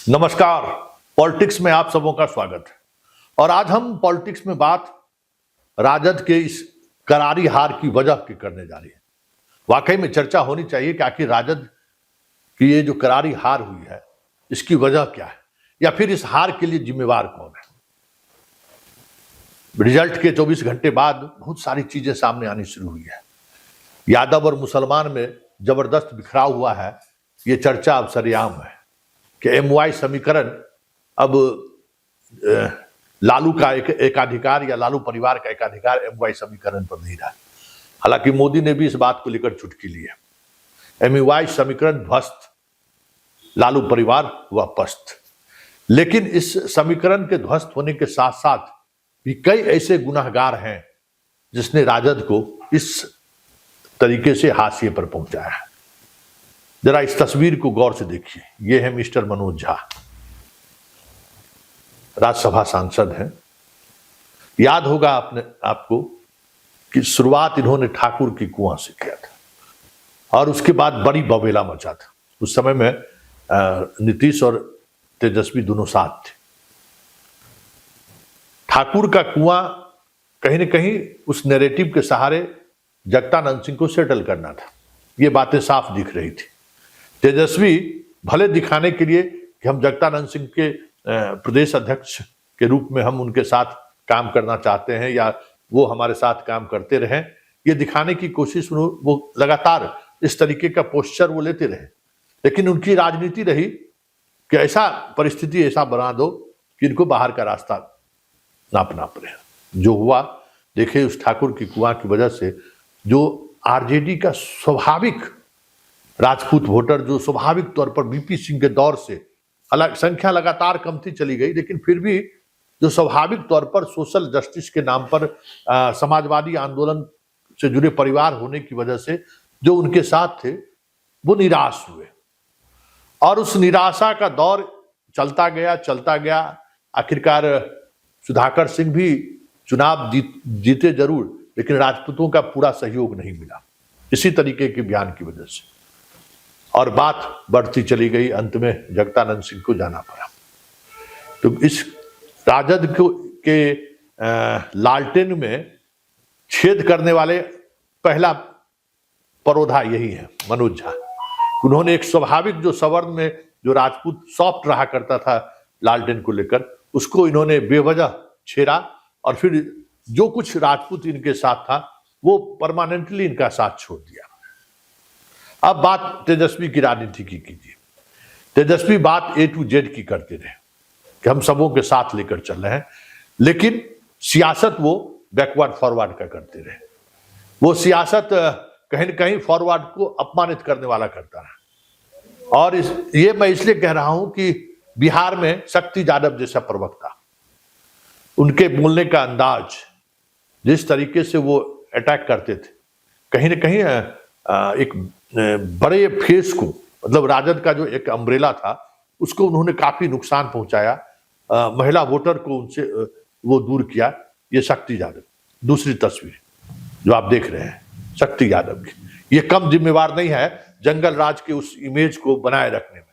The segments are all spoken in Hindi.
नमस्कार। पॉलिटिक्स में आप सबों का स्वागत है। और आज हम पॉलिटिक्स में बात राजद के इस करारी हार की वजह की करने जा रही है। वाकई में चर्चा होनी चाहिए कि आखिर राजद की ये जो करारी हार हुई है इसकी वजह क्या है, या फिर इस हार के लिए जिम्मेवार कौन है। रिजल्ट के 24 घंटे बाद बहुत सारी चीजें सामने आनी शुरू हुई है। यादव और मुसलमान में जबरदस्त बिखराव हुआ है। ये चर्चा अब सरेआम है कि एमवाई समीकरण अब लालू का एकाधिकार या लालू परिवार का एकाधिकार एमवाई समीकरण पर नहीं रहा। हालांकि मोदी ने भी इस बात को लेकर चुटकी ली है। एमवाई समीकरण ध्वस्त, लालू परिवार व पस्त। लेकिन इस समीकरण के ध्वस्त होने के साथ साथ भी कई ऐसे गुनाहगार हैं जिसने राजद को इस तरीके से हाशिए पर पहुंचाया है। जरा इस तस्वीर को गौर से देखिए। यह है मिस्टर मनोज झा, राज्यसभा सांसद हैं। याद होगा आपको कि शुरुआत इन्होंने ठाकुर की कुआं से किया था और उसके बाद बड़ी बवेला मचा था। उस समय में नीतीश और तेजस्वी दोनों साथ थे। ठाकुर का कुआं कहीं न कहीं उस नैरेटिव के सहारे जगतानंद सिंह को सेटल करना था। ये बातें साफ दिख रही थी। तेजस्वी भले दिखाने के लिए कि हम जगतानंद सिंह के प्रदेश अध्यक्ष के रूप में हम उनके साथ काम करना चाहते हैं या वो हमारे साथ काम करते रहें, ये दिखाने की कोशिश वो लगातार इस तरीके का पोस्चर वो लेते रहे। लेकिन उनकी राजनीति रही कि ऐसा परिस्थिति ऐसा बना दो कि इनको बाहर का रास्ता नापना पड़े। जो हुआ देखिए, उस ठाकुर की कुआं की वजह से जो आरजेडी का स्वाभाविक राजपूत वोटर, जो स्वाभाविक तौर पर बीपी सिंह के दौर से अलग संख्या लगातार कमती चली गई, लेकिन फिर भी जो स्वाभाविक तौर पर सोशल जस्टिस के नाम पर समाजवादी आंदोलन से जुड़े परिवार होने की वजह से जो उनके साथ थे वो निराश हुए। और उस निराशा का दौर चलता गया। आखिरकार सुधाकर सिंह भी चुनाव जीते जरूर, लेकिन राजपूतों का पूरा सहयोग नहीं मिला इसी तरीके के बयान की वजह से। और बात बढ़ती चली गई, अंत में जगतानंद सिंह को जाना पड़ा। तो इस राजद के लालटेन में छेद करने वाले पहला परोधा यही है, मनोज झा। उन्होंने एक स्वाभाविक जो सवर्ण में जो राजपूत सॉफ्ट रहा करता था लालटेन को लेकर, उसको इन्होंने बेवजह छेड़ा और फिर जो कुछ राजपूत इनके साथ था वो परमानेंटली इनका साथ छोड़ दिया। अब बात तेजस्वी की राजनीति की कीजिए। तेजस्वी बात A to Z की करते रहे कि हम सबों के साथ लेकर चल रहे हैं, लेकिन सियासत वो बैकवर्ड फॉरवर्ड का करते रहे। वो सियासत कहीं न कहीं फॉरवर्ड को अपमानित करने वाला करता है। और ये मैं इसलिए कह रहा हूं कि बिहार में शक्ति यादव जैसा प्रवक्ता, उनके बोलने का अंदाज, जिस तरीके से वो अटैक करते थे, कहीं न कहीं एक बड़े फेस को, मतलब राजद का जो एक अम्ब्रेला था उसको उन्होंने काफी नुकसान पहुंचाया। महिला वोटर को उनसे वो दूर किया। ये शक्ति यादव, दूसरी तस्वीर जो आप देख रहे हैं शक्ति यादव की, ये कम जिम्मेवार नहीं है जंगल राज के उस इमेज को बनाए रखने में,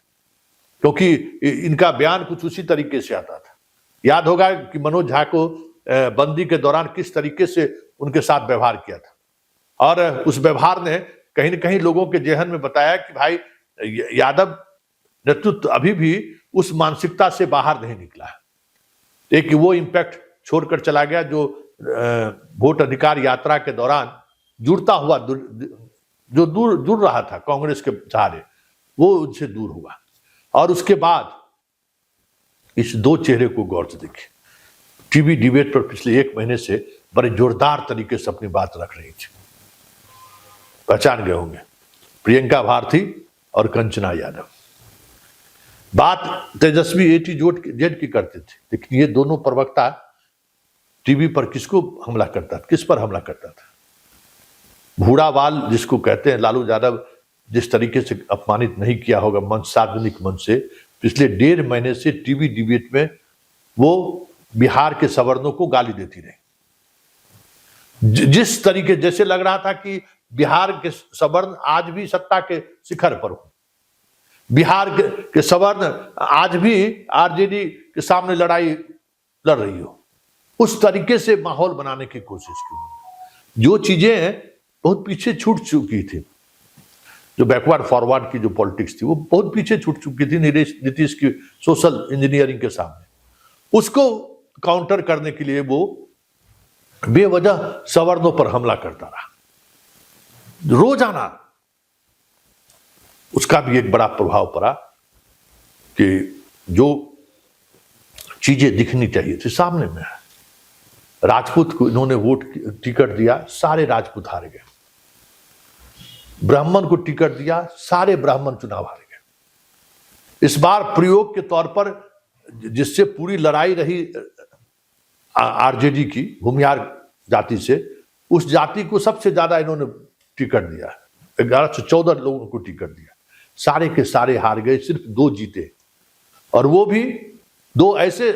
क्योंकि इनका बयान कुछ उसी तरीके से आता था। याद होगा कि मनोज झा को बंदी के दौरान किस तरीके से उनके साथ व्यवहार किया था, और उस व्यवहार ने कहीं न कहीं लोगों के जेहन में बताया कि भाई यादव नेतृत्व अभी भी उस मानसिकता से बाहर नहीं निकला है। एक वो इंपैक्ट छोड़कर चला गया जो वोट अधिकार यात्रा के दौरान जुड़ता हुआ जो जुड़ रहा था कांग्रेस के सहारे, वो उनसे दूर हुआ। और उसके बाद इस दो चेहरे को गौर से देखिए। टीवी डिबेट पर पिछले 1 महीने से बड़े जोरदार तरीके से अपनी बात रख रही थी। पहचान गए होंगे, प्रियंका भारती और कंचना यादव। बात तेजस्वी A to Z की करते थे, लेकिन ये दोनों प्रवक्ता टीवी पर किसको हमला करता था, किस पर हमला करता था? भूड़ावाल जिसको कहते हैं, लालू यादव जिस तरीके से अपमानित नहीं किया होगा मंच, सार्वजनिक मंच से, पिछले 1.5 महीने से टीवी डिबेट में वो बिहार के सवर्णों को गाली देती रही। जिस तरीके, जैसे लग रहा था कि बिहार के सवर्ण आज भी सत्ता के शिखर पर हो, बिहार के सवर्ण आज भी आरजेडी के सामने लड़ाई लड़ रही हो, उस तरीके से माहौल बनाने की कोशिश की। जो चीजें बहुत पीछे छूट चुकी थी, जो बैकवर्ड फॉरवर्ड की जो पॉलिटिक्स थी वो बहुत पीछे छूट चुकी थी नीतीश की सोशल इंजीनियरिंग के सामने, उसको काउंटर करने के लिए वो बेवजह सवर्णों पर हमला करता रहा रोजाना। उसका भी एक बड़ा प्रभाव पड़ा कि जो चीजें दिखनी चाहिए थी सामने में है। राजपूत को इन्होंने वोट टिकट दिया, सारे राजपूत हार गए। ब्राह्मण को टिकट दिया, सारे ब्राह्मण चुनाव हार गए। इस बार प्रयोग के तौर पर जिससे पूरी लड़ाई रही आरजेडी की भूमिहार जाति से, उस जाति को सबसे ज्यादा इन्होंने टिकट दिया। 1114 लोगों को टिकट दिया, सारे के सारे हार गए, सिर्फ 2 जीते। और वो भी 2 ऐसे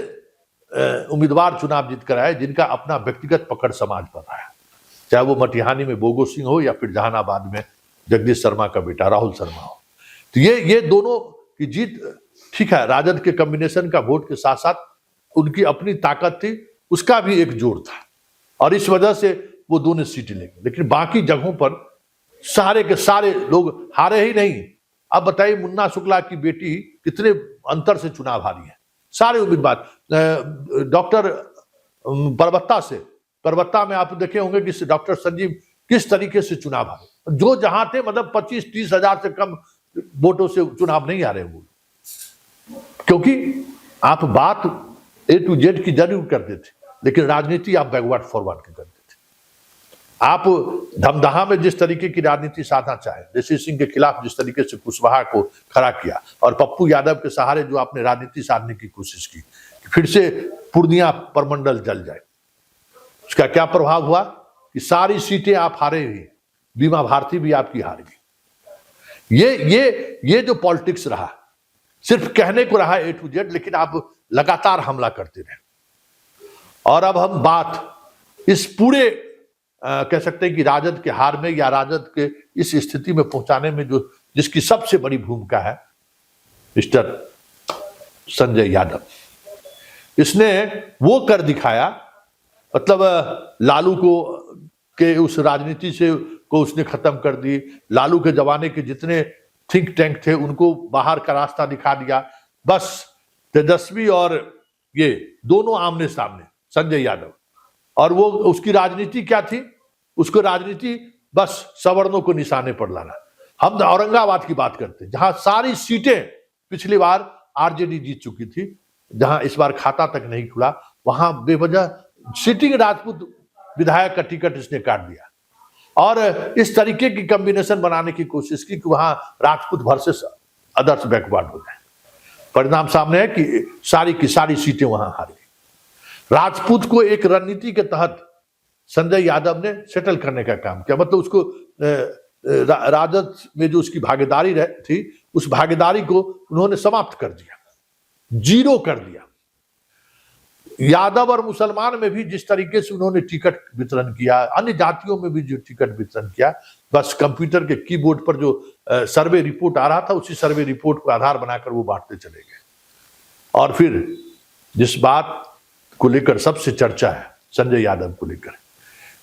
उम्मीदवार चुनाव जीत कर आए जिनका अपना व्यक्तिगत पकड़ समाज पर रहा है, चाहे वो मटिहानी में बोगो सिंह हो या फिर जहानाबाद में जगदीश शर्मा का बेटा राहुल शर्मा हो। तो ये दोनों की जीत, ठीक है, राजद के कॉम्बिनेशन का वोट के साथ साथ उनकी अपनी ताकत थी, उसका भी एक जोर था, और इस वजह से वो दोनों सीटें ले गए। लेकिन बाकी जगहों पर सारे के सारे लोग हारे ही नहीं। अब बताइए, मुन्ना शुक्ला की बेटी कितने अंतर से चुनाव हारी है। सारे उम्मीदवार, डॉक्टर परबत्ता में आप देखे होंगे कि डॉक्टर संजीव किस तरीके से चुनाव हारे, जो जहां थे मतलब 25-30 हजार से कम वोटों से चुनाव नहीं हारे वो, क्योंकि आप बात A to Z की जरूर करते थे, लेकिन राजनीति आप बैकवर्ड फॉरवर्ड की करते थे। आप धमदाहा में जिस तरीके की राजनीति साधना चाहे, ऋषि सिंह के खिलाफ जिस तरीके से कुशवाहा को खड़ा किया, और पप्पू यादव के सहारे जो आपने राजनीति साधने की कोशिश की, फिर से पूर्णिया परमंडल जल जाए, उसका क्या प्रभाव हुआ कि सारी सीटें आप हारे हुए, बीमा भारती भी आपकी हार गई। ये जो पॉलिटिक्स रहा, सिर्फ कहने को रहा A to Z, लेकिन आप लगातार हमला करते रहे। और अब हम बात इस पूरे कह सकते हैं कि राजद के हार में या राजद के इस स्थिति में पहुंचाने में जो जिसकी सबसे बड़ी भूमिका है, मिस्टर संजय यादव। इसने वो कर दिखाया, मतलब लालू को के उस राजनीति से को उसने खत्म कर दी। लालू के जमाने के जितने थिंक टैंक थे उनको बाहर का रास्ता दिखा दिया। बस तेजस्वी और ये दोनों आमने सामने, संजय यादव, और वो उसकी राजनीति क्या थी? उसको राजनीति बस सवर्णों को निशाने पर लाना। हम औरंगाबाद की बात करते हैं, जहां सारी सीटें पिछली बार आरजेडी जीत चुकी थी, जहां इस बार खाता तक नहीं खुला, वहां बेवजह सिटिंग राजपूत विधायक का टिकट इसने काट दिया, और इस तरीके की कॉम्बिनेशन बनाने की कोशिश की कि वहां राजपूत वर्सेस अदर्स बैकवर्ड हो जाए। परिणाम सामने है कि सारी की सारी सीटें वहां हार गई। राजपूत को एक रणनीति के तहत संजय यादव ने सेटल करने का काम किया, मतलब उसको राजद में जो उसकी भागीदारी थी, उस भागीदारी को उन्होंने समाप्त कर दिया, जीरो कर दिया। यादव और मुसलमान में भी जिस तरीके से उन्होंने टिकट वितरण किया, अन्य जातियों में भी जो टिकट वितरण किया, बस कंप्यूटर के कीबोर्ड पर जो सर्वे रिपोर्ट आ रहा था, उसी सर्वे रिपोर्ट को आधार बनाकर वो बांटते चले गए। और फिर जिस बात को लेकर सबसे चर्चा है संजय यादव को लेकर,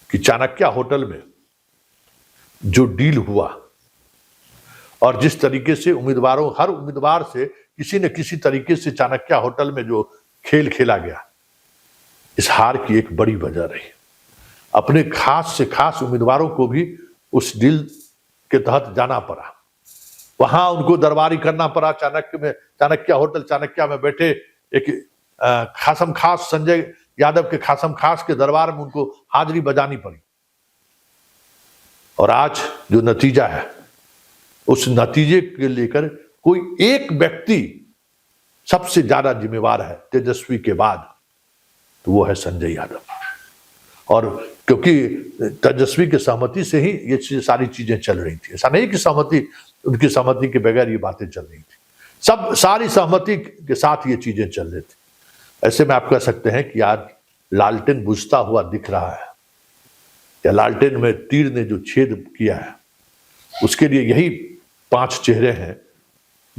कि चाणक्य होटल में जो डील हुआ और जिस तरीके से उम्मीदवारों, हर उम्मीदवार से किसी न किसी तरीके से चाणक्य होटल में जो खेल खेला गया, इस हार की एक बड़ी वजह रही। अपने खास से खास उम्मीदवारों को भी उस डील के तहत जाना पड़ा, वहां उनको दरबारी करना पड़ा। चाणक्य होटल चाणक्य में बैठे एक खासम खास संजय यादव के खासम खास के दरबार में उनको हाजिरी बजानी पड़ी। और आज जो नतीजा है, उस नतीजे के लेकर कोई एक व्यक्ति सबसे ज्यादा जिम्मेवार है तेजस्वी के बाद, तो वो है संजय यादव। और क्योंकि तेजस्वी की सहमति से ही ये सारी चीजें चल रही थी, ऐसा नहीं कि सहमति, उनकी सहमति के बगैर ये बातें चल रही थी, सारी सहमति के साथ ये चीजें चल रही थी। ऐसे में आप कह सकते हैं कि आज लालटेन बुझता हुआ दिख रहा है, या लालटेन में तीर ने जो छेद किया है, उसके लिए यही 5 चेहरे हैं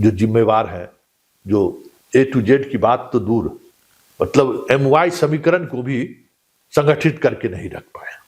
जो जिम्मेवार है, जो ए टू जेड की बात तो दूर, मतलब MY समीकरण को भी संगठित करके नहीं रख पाए।